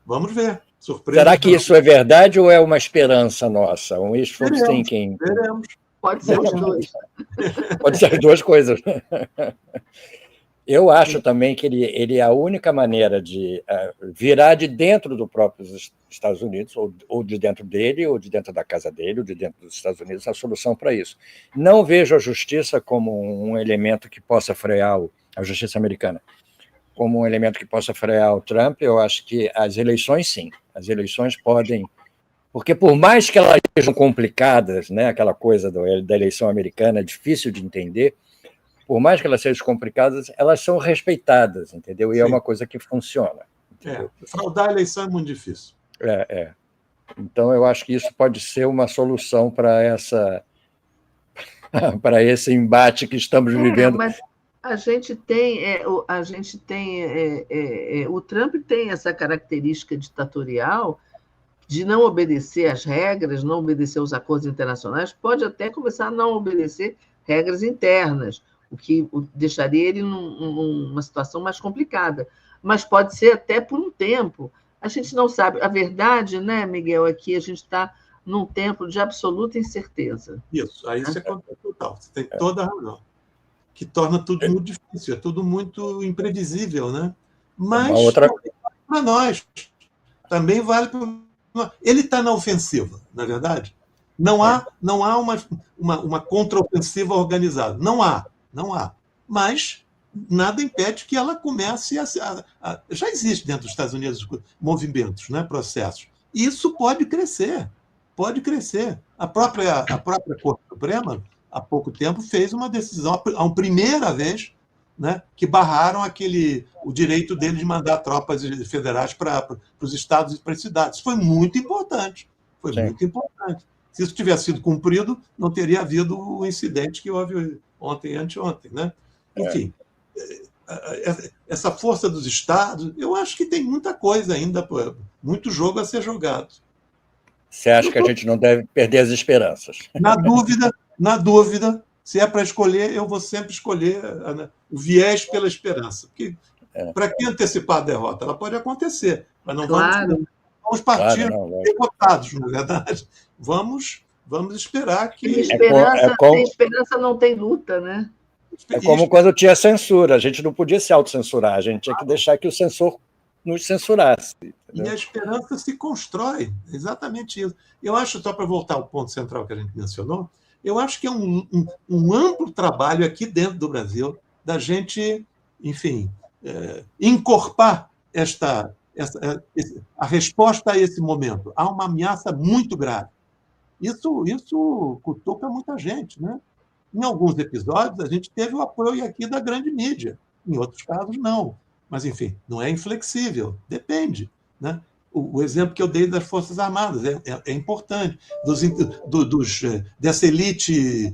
Vamos ver. Surpresa. Será que isso é verdade ou é uma esperança nossa? Um wishful thinking? Veremos. Pode ser os dois. Pode ser as duas coisas. Eu acho também que ele é a única maneira de virar de dentro do próprio Estados Unidos, ou de dentro dele, ou de dentro da casa dele, ou de dentro dos Estados Unidos, a solução para isso. Não vejo a justiça como um elemento que possa frear a justiça americana, como um elemento que possa frear o Trump. Eu acho que as eleições, sim. As eleições podem... Porque por mais que elas sejam complicadas, né, aquela coisa da eleição americana, difícil de entender, por mais que elas sejam complicadas, elas são respeitadas, entendeu? E sim, é uma coisa que funciona. Fraudar a eleição é muito difícil. Então, eu acho que isso pode ser uma solução para esse embate que estamos vivendo. Mas a gente tem, o Trump tem essa característica ditatorial de não obedecer às regras, não obedecer aos acordos internacionais, pode até começar a não obedecer regras internas, o que deixaria ele numa situação mais complicada. Mas pode ser até por um tempo. A gente não sabe. A verdade, né, Miguel, é que a gente está num tempo de absoluta incerteza. Isso, aí você é total. Você tem toda a razão. Que torna tudo muito difícil, é tudo muito imprevisível, né? Mas para nós também vale para... Ele está na ofensiva, na verdade. Não há uma contraofensiva organizada. Não há. Mas nada impede que ela comece a já existe dentro dos Estados Unidos movimentos, né, processos. Isso pode crescer. A própria Corte Suprema, há pouco tempo, fez uma decisão, a primeira vez, né, que barraram o direito dele de mandar tropas federais para os estados e para as cidades. Foi muito importante. Muito importante. Se isso tivesse sido cumprido, não teria havido o incidente que houve ontem e anteontem, né? Enfim, essa força dos estados, eu acho que tem muita coisa ainda, muito jogo a ser jogado. Você acha que a gente não deve perder as esperanças? Na dúvida, se é para escolher, eu vou sempre escolher o viés pela esperança. Porque para que antecipar a derrota? Ela pode acontecer, mas não vamos partir derrotados, na verdade. Vamos esperar que... Sem esperança não tem luta, né? É como quando tinha censura. A gente não podia se autocensurar, a gente tinha que deixar que o censor nos censurasse. Entendeu? E a esperança se constrói, exatamente isso. Eu acho, só para voltar ao ponto central que a gente mencionou, eu acho que é um amplo trabalho aqui dentro do Brasil da gente, enfim, encorpar a resposta a esse momento. Há uma ameaça muito grave. Isso cutuca muita gente, né? Em alguns episódios, a gente teve o apoio aqui da grande mídia. Em outros casos, não. Mas, enfim, não é inflexível. Depende, né? O exemplo que eu dei das Forças Armadas é importante. Dessa elite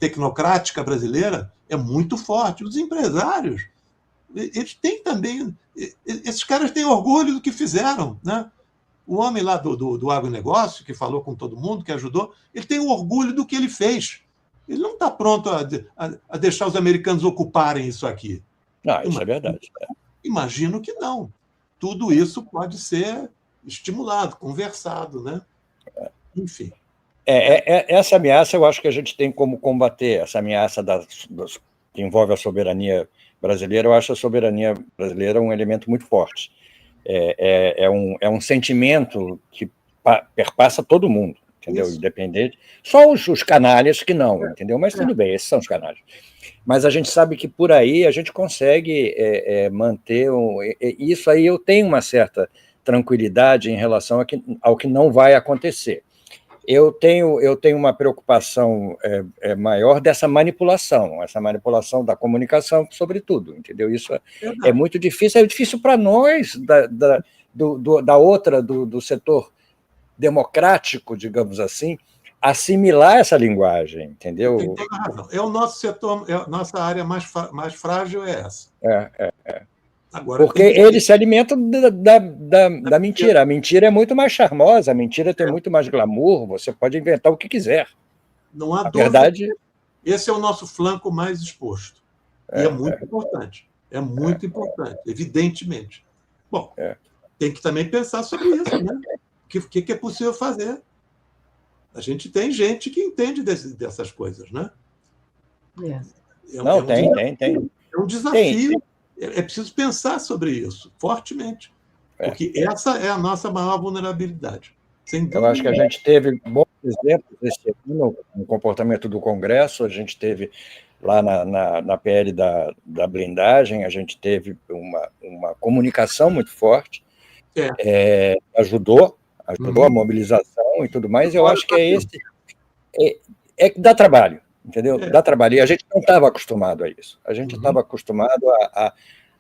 tecnocrática brasileira é muito forte. Os empresários, eles têm também... Esses caras têm orgulho do que fizeram, né? O homem lá do agronegócio, que falou com todo mundo, que ajudou, ele tem o orgulho do que ele fez. Ele não está pronto a deixar os americanos ocuparem isso aqui. Isso é verdade. Imagino que não. Tudo isso pode ser estimulado, conversado, né? Enfim. Essa ameaça eu acho que a gente tem como combater, essa ameaça que envolve a soberania brasileira. Eu acho a soberania brasileira um elemento muito forte. É um sentimento que perpassa todo mundo, entendeu? Isso. Independente. Só os canalhas que não, entendeu? Mas tudo bem, esses são os canalhas. Mas a gente sabe que por aí a gente consegue manter... Isso aí eu tenho uma certa tranquilidade em relação ao que não vai acontecer. Eu tenho uma preocupação maior dessa manipulação, essa manipulação da comunicação, sobretudo, entendeu? Isso é muito difícil, é difícil para nós, do setor democrático, digamos assim, assimilar essa linguagem, entendeu? Tem toda a razão. É o nosso setor, nossa área mais frágil é essa. Agora, porque eles se alimentam da mentira. A mentira é muito mais charmosa, a mentira tem muito mais glamour, você pode inventar o que quiser. Não há A dúvida. verdade... Esse é o nosso flanco mais exposto. E é muito importante. É muito importante, evidentemente. Bom, tem que também pensar sobre isso, né? O que é possível fazer? A gente tem gente que entende dessas coisas, né? Não, tem. É um desafio. É preciso pensar sobre isso, fortemente. Porque essa é a nossa maior vulnerabilidade. Sem dúvida. Eu acho que a gente teve bons exemplos esse ano no comportamento do Congresso, a gente teve lá na PL da blindagem, a gente teve uma comunicação muito forte, ajudou a mobilização e tudo mais, eu acho que dá trabalho, entendeu? Dá trabalho, e a gente não estava acostumado a isso, a gente estava acostumado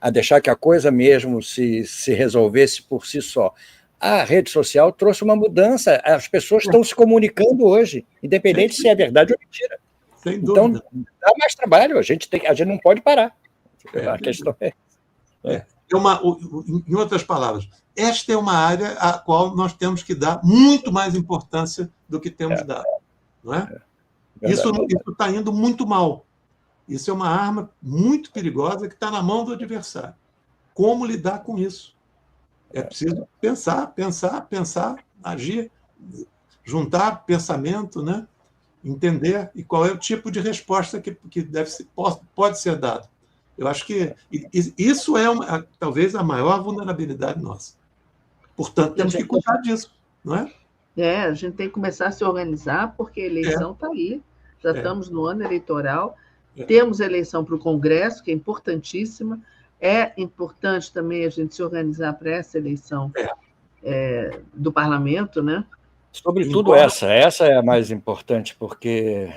a deixar que a coisa mesmo se resolvesse por si só. A rede social trouxe uma mudança, as pessoas estão se comunicando hoje, independente se é verdade ou mentira. Sem dúvida. Então, dá mais trabalho, a gente não pode parar. A questão em outras palavras, esta é uma área à qual nós temos que dar muito mais importância do que temos dado. Não é? Isso está indo muito mal. Isso é uma arma muito perigosa que está na mão do adversário. Como lidar com isso? É preciso pensar, agir, juntar pensamento, né? Entender e qual é o tipo de resposta que pode ser dado. Eu acho que isso é talvez a maior vulnerabilidade nossa. Portanto, temos que cuidar disso, não é? A gente tem que começar a se organizar, porque a eleição está aí. Já estamos no ano eleitoral. Temos a eleição para o Congresso, que é importantíssima. É importante também a gente se organizar para essa eleição do parlamento, né? Sobretudo essa é a mais importante, porque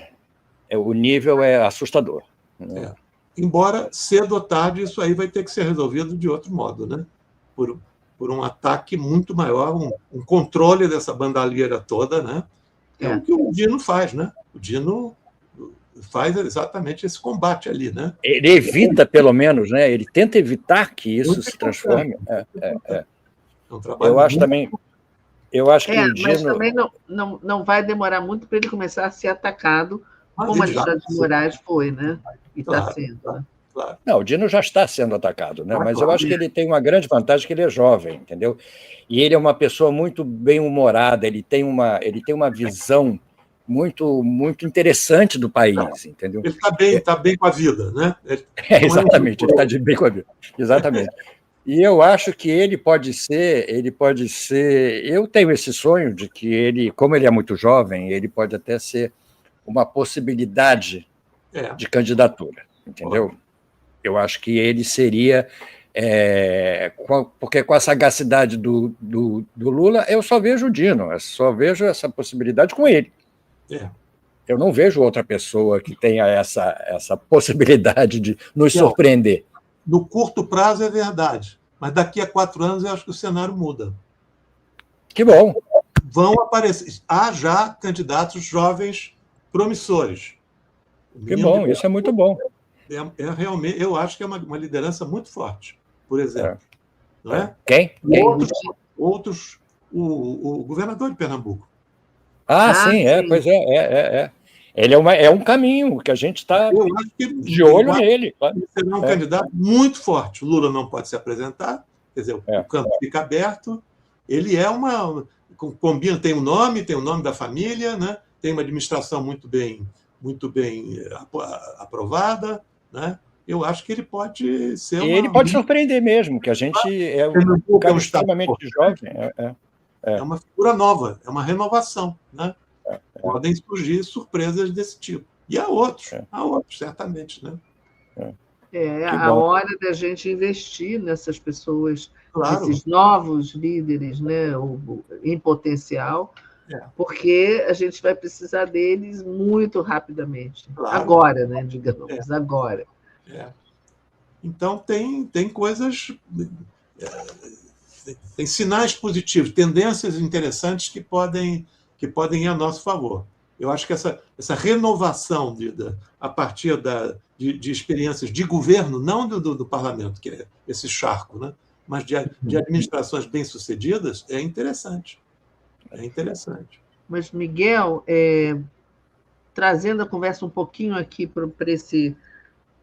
o nível é assustador. Né? Embora cedo ou tarde isso aí vai ter que ser resolvido de outro modo, né? Por um ataque muito maior, um controle dessa bandalheira toda, né? É o que o Dino faz, né? O Dino faz exatamente esse combate ali, né? Ele evita, pelo menos, né? Ele tenta evitar que isso se transforme. É um trabalho eu acho que o Dino... Mas também não vai demorar muito para ele começar a ser atacado, como Alexandre de Moraes foi, né? E está sendo. Né? Claro. Não, o Dino já está sendo atacado, né? Mas eu acho que ele tem uma grande vantagem, que ele é jovem, entendeu? E ele é uma pessoa muito bem-humorada, ele tem uma visão muito, muito interessante do país, entendeu? Ele está bem com a vida, né? Exatamente, ele está bem com a vida. Exatamente. E eu acho que ele pode ser. Eu tenho esse sonho de que ele, como ele é muito jovem, ele pode até ser uma possibilidade de candidatura, entendeu? Eu acho que ele seria, porque com a sagacidade do Lula, eu só vejo o Dino, eu só vejo essa possibilidade com ele. Eu não vejo outra pessoa que tenha essa possibilidade de nos surpreender. No curto prazo é verdade, mas daqui a 4 anos eu acho que o cenário muda. Que bom. Vão aparecer. Há já candidatos jovens promissores. Que bom, isso é muito bom. Realmente, eu acho que é uma liderança muito forte, por exemplo. Não é? Quem? Outros, o governador de Pernambuco. Sim, pois é. Ele é um caminho que a gente está de olho nele. Ele será um candidato muito forte. O Lula não pode se apresentar, quer dizer, o campo fica aberto. Ele é combina, tem um nome da família, né? Tem uma administração muito bem aprovada, né? Eu acho que ele pode ser ele pode surpreender mesmo, que a gente é um cara extremamente jovem. É uma figura nova, é uma renovação, né? Podem surgir surpresas desse tipo. E há outros, certamente, né? A hora da gente investir nessas pessoas, esses novos líderes, né, em potencial, porque a gente vai precisar deles muito rapidamente. Agora, né, digamos, agora. Então, tem coisas... Tem sinais positivos, tendências interessantes que podem ir a nosso favor. Eu acho que essa renovação a partir de experiências de governo, não do parlamento, que é esse charco, né? Mas de administrações bem-sucedidas, é interessante. É interessante. Mas, Miguel, trazendo a conversa um pouquinho aqui para esse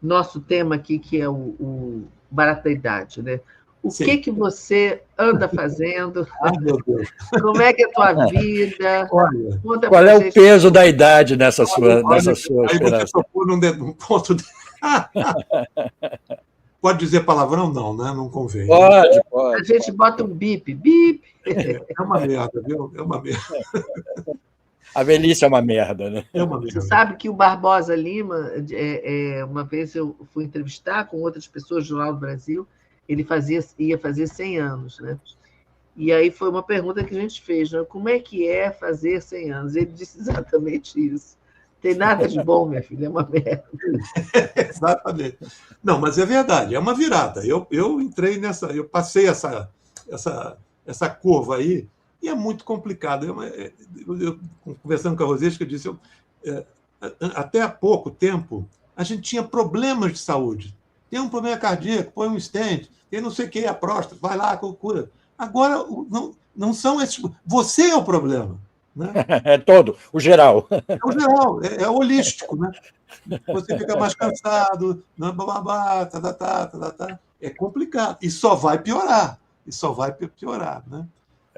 nosso tema aqui, que é o barato da idade, né? O que você anda fazendo? Ai, meu Deus. Como é que é a tua vida? Olha, qual é o peso da idade nessa sua aí você tocou num ponto... Pode dizer palavrão? Não, né? Não convém. Pode. A gente bota um bip, bip. É uma merda, viu? É uma merda. A velhice é uma merda, né? É uma merda. Você sabe que o Barbosa Lima, uma vez eu fui entrevistar com outras pessoas do Jornal do Brasil, ele ia fazer 100 anos, né? E aí foi uma pergunta que a gente fez, né? Como é que é fazer 100 anos? Ele disse exatamente isso. Tem nada de bom, minha filha, é uma merda. Exatamente. Não, mas é verdade, é uma virada. Eu entrei nessa, eu passei essa curva aí, e é muito complicado. Eu conversando com a Rosesca, eu disse, até há pouco tempo, a gente tinha problemas de saúde. Tem um problema cardíaco, põe um stent, tem não sei o que, a próstata, vai lá, cura. Agora, não são esses... Você é o problema. Né? É todo, o geral. É o geral, é holístico. Né? Você fica mais cansado, é complicado. E só vai piorar. Né?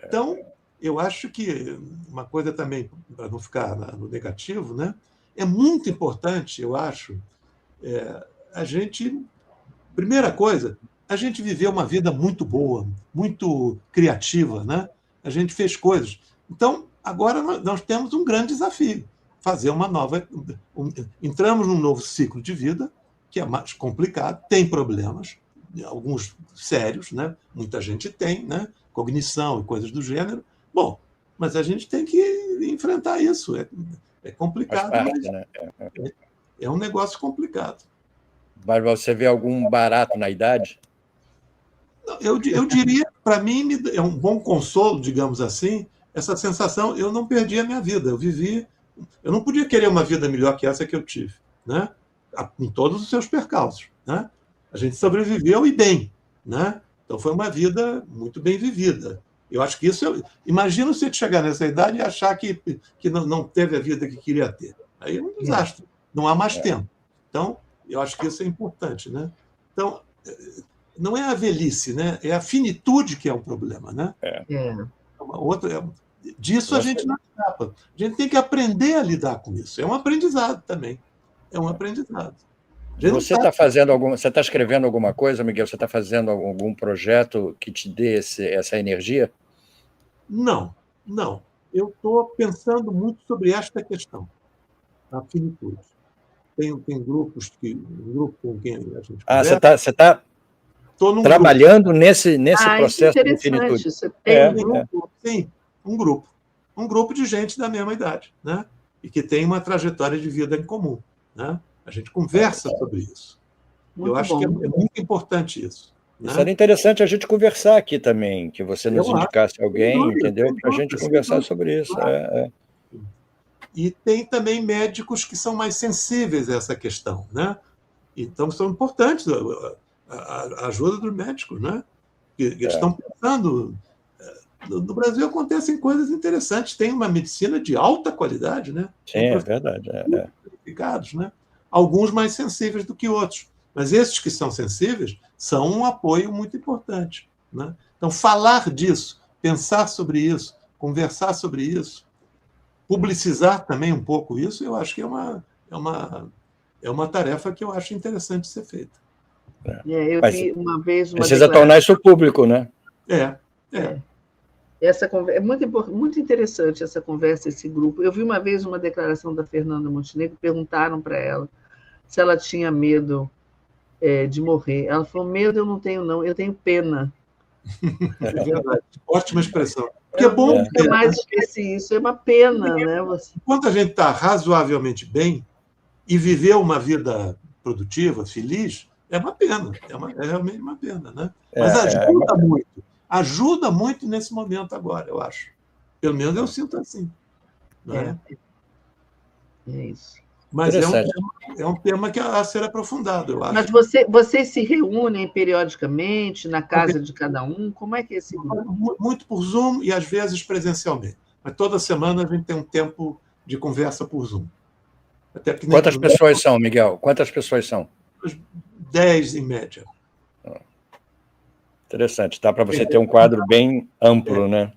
Então, eu acho que uma coisa também, para não ficar no negativo, né? É muito importante, eu acho, a gente... Primeira coisa, a gente viveu uma vida muito boa, muito criativa, né? A gente fez coisas. Então, agora nós temos um grande desafio, fazer uma nova... Entramos num novo ciclo de vida, que é mais complicado, tem problemas, alguns sérios, né? Muita gente tem, né? Cognição e coisas do gênero. Bom, mas a gente tem que enfrentar isso. É complicado, mas né? É um negócio complicado. Mas você vê algum barato na idade? Eu diria, para mim, é um bom consolo, digamos assim, essa sensação, eu não perdi a minha vida, eu não podia querer uma vida melhor que essa que eu tive, né? Com todos os seus percalços, né? A gente sobreviveu e bem, né? Então foi uma vida muito bem vivida. Eu acho que isso... Imagina você chegar nessa idade e achar que não teve a vida que queria ter. Aí é um desastre, não há mais tempo. Então, eu acho que isso é importante, né? Então, não é a velhice, né? É a finitude que é o problema, né? Disso a gente não escapa. A gente tem que aprender a lidar com isso. É um aprendizado também. É um aprendizado. Você está fazendo você está escrevendo alguma coisa, Miguel? Você está fazendo algum projeto que te dê essa energia? Não. Eu estou pensando muito sobre esta questão, a finitude. Tem grupos um grupo com quem a gente conversa. Você está trabalhando nesse processo de finitude. Você tem um grupo? Sim, um grupo de gente da mesma idade, né? E que tem uma trajetória de vida em comum, né? A gente conversa sobre isso. Eu acho que é muito importante isso. Né? Seria interessante a gente conversar aqui também, que você nos indicasse alguém, entendeu? Para a gente conversar sobre isso. Claro. E tem também médicos que são mais sensíveis a essa questão, né? Então, são importantes a ajuda dos médicos, né? Que estão pensando... No Brasil acontecem coisas interessantes, tem uma medicina de alta qualidade, né? Sim, é verdade. Qualificados, né? Alguns mais sensíveis do que outros, mas esses que são sensíveis são um apoio muito importante, né? Então, falar disso, pensar sobre isso, conversar sobre isso, publicizar também um pouco isso, eu acho que é uma tarefa que eu acho interessante ser feita. Eu vi uma vez uma precisa tornar isso público, né? É muito interessante essa conversa, esse grupo. Eu vi uma vez uma declaração da Fernanda Montenegro, perguntaram para ela se ela tinha medo de morrer. Ela falou, medo eu não tenho, não, eu tenho pena. É verdade. Ótima expressão. Porque é bom. Nunca mais esqueci isso, é uma pena, né? Enquanto a gente está razoavelmente bem e viveu uma vida produtiva, feliz, é uma pena, é realmente uma pena, né? Mas ajuda muito nesse momento agora, eu acho. Pelo menos eu sinto assim. Não é? É isso. Mas é um tema que a ser aprofundado, eu acho. Mas vocês se reúnem periodicamente na casa de cada um? Como é que é esse grupo? Muito por Zoom e, às vezes, presencialmente. Mas toda semana a gente tem um tempo de conversa por Zoom. Até que Quantas pessoas são, Miguel? Quantas pessoas são? 10 em média. Interessante. Dá para você ter um quadro bem amplo, né?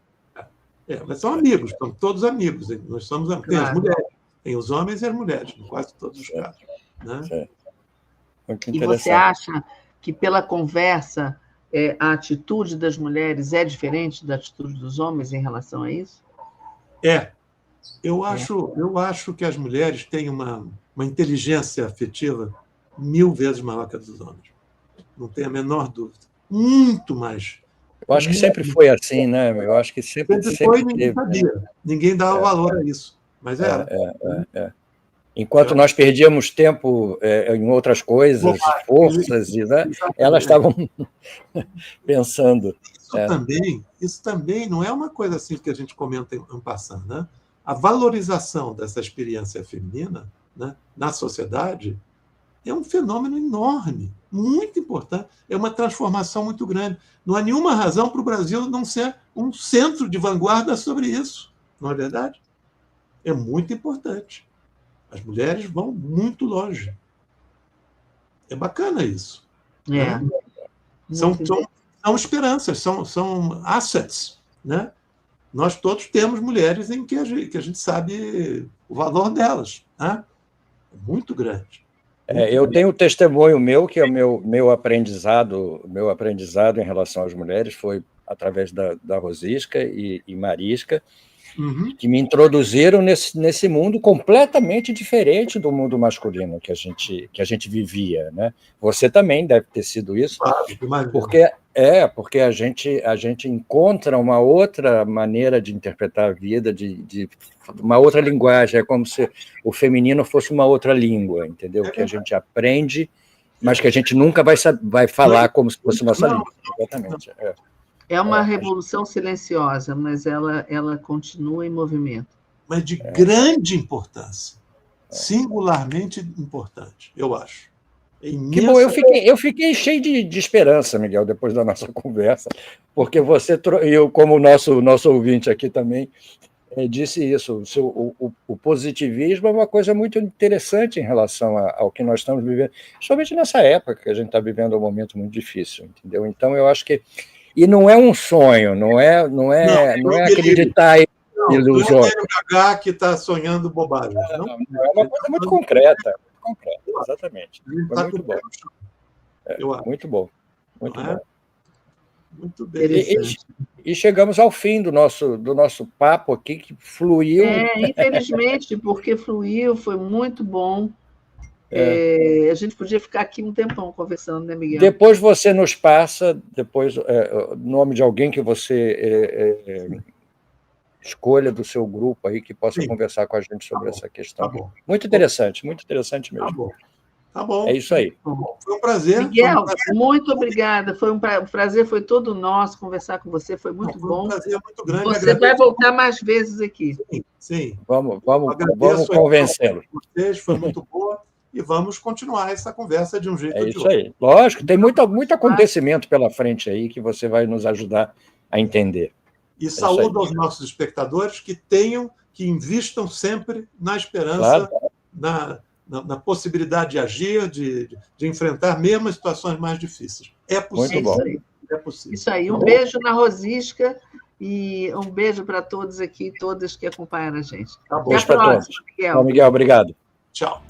Mas são amigos, são todos amigos. Nós somos amigos. Tem as mulheres, tem os homens e as mulheres, em quase todos os casos. Né? E você acha que, pela conversa, a atitude das mulheres é diferente da atitude dos homens em relação a isso? Eu acho que as mulheres têm uma inteligência afetiva 1000 vezes maior que a dos homens. Não tenho a menor dúvida. Muito mais. Eu acho que sempre foi assim, né? Eu acho que sempre foi, ninguém sabia. Né? Ninguém dava valor a isso. Mas era. Enquanto nós perdíamos tempo em outras coisas, forças, né? Elas estavam pensando. Isso também não é uma coisa assim que a gente comenta em passando, né? A valorização dessa experiência feminina, né, na sociedade é um fenômeno enorme, muito importante. É uma transformação muito grande. Não há nenhuma razão para o Brasil não ser um centro de vanguarda sobre isso, não é verdade? É muito importante. As mulheres vão muito longe. É bacana isso. Né? São esperanças, são assets. Né? Nós todos temos mulheres em que a gente sabe o valor delas. Né? É muito grande. Eu tenho um testemunho meu, que é o meu aprendizado em relação às mulheres foi através da Rosisca e Marisca, que me introduziram nesse mundo completamente diferente do mundo masculino que a gente vivia, né? Você também deve ter sido isso, porque a gente encontra uma outra maneira de interpretar a vida, de uma outra linguagem, é como se o feminino fosse uma outra língua, entendeu? Que a gente aprende, mas que a gente nunca vai falar como se fosse nossa língua. Exatamente. É uma revolução silenciosa, mas ela continua em movimento. Mas de grande importância, singularmente importante, eu acho. Que bom, eu fiquei cheio de esperança, Miguel, depois da nossa conversa, porque você, eu como nosso ouvinte aqui também, disse isso, o positivismo é uma coisa muito interessante em relação ao que nós estamos vivendo, principalmente nessa época que a gente está vivendo um momento muito difícil, entendeu? Então, eu acho que... E não é um sonho, não é acreditar em ilusões. Não é o Gagá que está sonhando bobagem. Não, é uma coisa muito concreta, exatamente. Foi muito bom. Muito bom. Muito bom. Muito bem. E chegamos ao fim do nosso papo aqui, que fluiu. Infelizmente, porque fluiu, foi muito bom. A gente podia ficar aqui um tempão conversando, né, Miguel? Depois você nos passa o nome de alguém que você escolha do seu grupo aí, que possa conversar com a gente sobre essa questão. Muito interessante mesmo. Tá bom. É isso aí. Foi um prazer. Miguel, muito obrigada. O prazer foi todo nosso conversar com você, foi muito bom. Foi um prazer muito grande. Você vai voltar mais vezes aqui. Sim. Vamos convencê-lo. Foi muito boa. E vamos continuar essa conversa de um jeito ou de outro. É isso aí. Lógico, tem muito acontecimento pela frente aí que você vai nos ajudar a entender. E saúdo aos nossos espectadores que invistam sempre na esperança, na possibilidade de agir, de enfrentar mesmo as situações mais difíceis. É possível. Muito bom. É possível. Isso aí. Um beijo na Rosisca e um beijo para todos aqui, todas que acompanham a gente. Tá bom. Até a próxima, Miguel. Miguel, obrigado. Tchau.